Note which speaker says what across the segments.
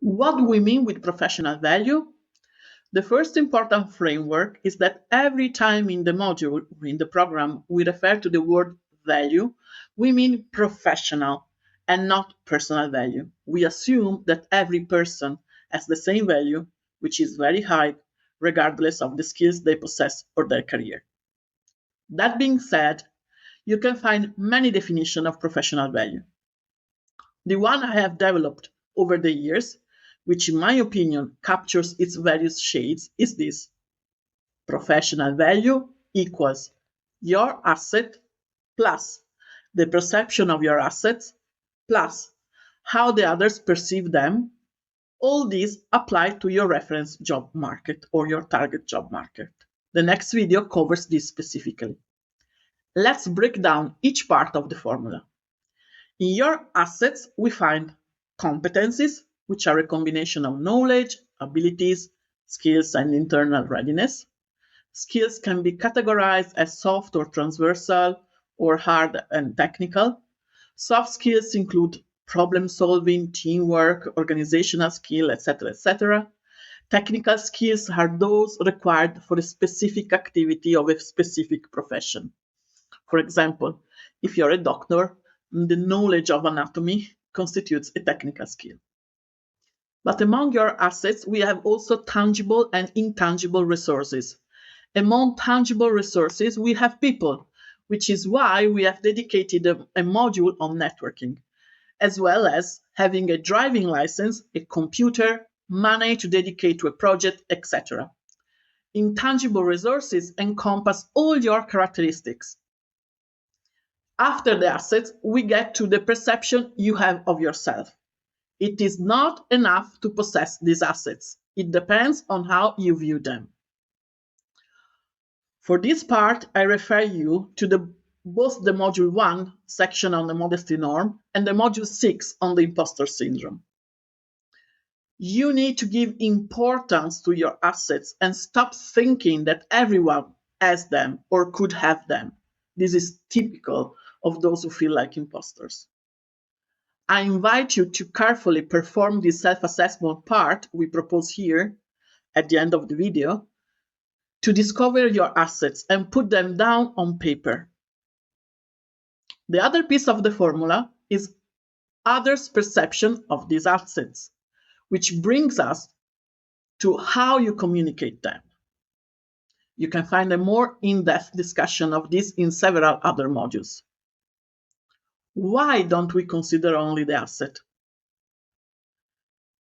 Speaker 1: What do we mean with professional value? The first important framework is that every time in the module or in the program we refer to the word value, we mean professional and not personal value. We assume that every person has the same value, which is very high, regardless of the skills they possess or their career. That being said, you can find many definitions of professional value. The one I have developed over the years, which in my opinion captures its various shades, is this. Professional value equals your asset plus the perception of your assets plus how the others perceive them. All these apply to your reference job market or your target job market. The next video covers this specifically. Let's break down each part of the formula. In your assets, we find competencies, which are a combination of knowledge, abilities, skills, and internal readiness. Skills can be categorized as soft or transversal, or hard and technical. Soft skills include problem solving, teamwork, organizational skill, etc., etc. Technical skills are those required for a specific activity of a specific profession. For example, if you're a doctor, the knowledge of anatomy constitutes a technical skill. But among your assets, we have also tangible and intangible resources. Among tangible resources, we have people, which is why we have dedicated a module on networking, as well as having a driving license, a computer, money to dedicate to a project, etc. Intangible resources encompass all your characteristics. After the assets, we get to the perception you have of yourself. It is not enough to possess these assets. It depends on how you view them. For this part, I refer you to both the Module 1 section on the modesty norm and the Module 6 on the imposter syndrome. You need to give importance to your assets and stop thinking that everyone has them or could have them. This is typical of those who feel like imposters. I invite you to carefully perform this self-assessment part we propose here at the end of the video to discover your assets and put them down on paper. The other piece of the formula is others' perception of these assets, which brings us to how you communicate them. You can find a more in-depth discussion of this in several other modules. Why don't we consider only the asset?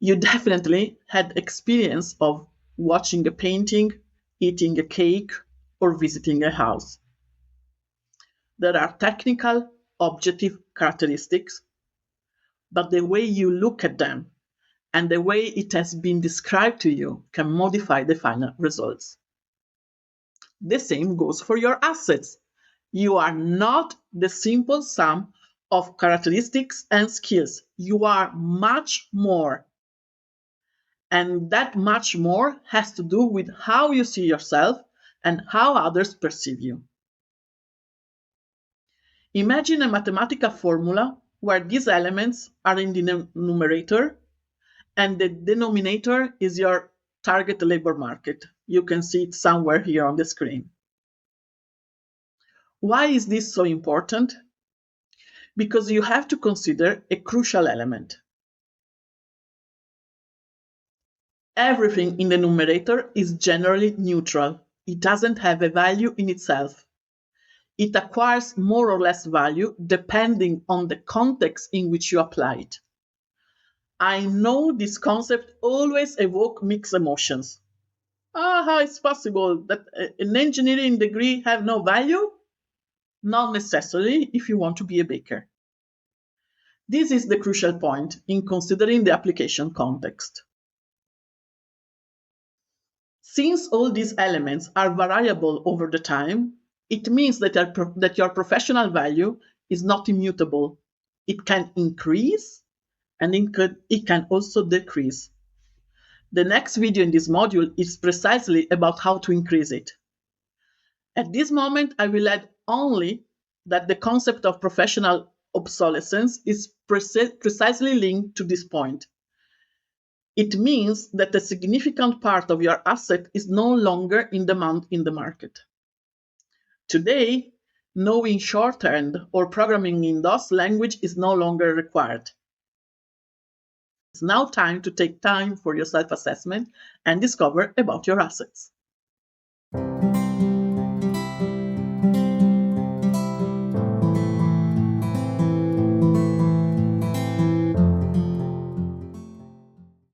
Speaker 1: You definitely had experience of watching a painting, eating a cake, or visiting a house. There are technical, objective characteristics, but the way you look at them and the way it has been described to you can modify the final results. The same goes for your assets. You are not the simple sum of characteristics and skills. You are much more. And that much more has to do with how you see yourself and how others perceive you. Imagine a mathematical formula where these elements are in the numerator and the denominator is your target labor market. You can see it somewhere here on the screen. Why is this so important? Because you have to consider a crucial element. Everything in the numerator is generally neutral. It doesn't have a value in itself. It acquires more or less value depending on the context in which you apply it. I know this concept always evokes mixed emotions. How it's possible that an engineering degree have no value? Not necessarily if you want to be a baker. This is the crucial point in considering the application context. Since all these elements are variable over the time, it means that your professional value is not immutable. It can increase and it can also decrease. The next video in this module is precisely about how to increase it. At this moment, I will add only that the concept of professional obsolescence is precisely linked to this point. It means that a significant part of your asset is no longer in demand in the market. Today, knowing shorthand or programming in DOS language is no longer required. It's now time to take time for your self-assessment and discover about your assets.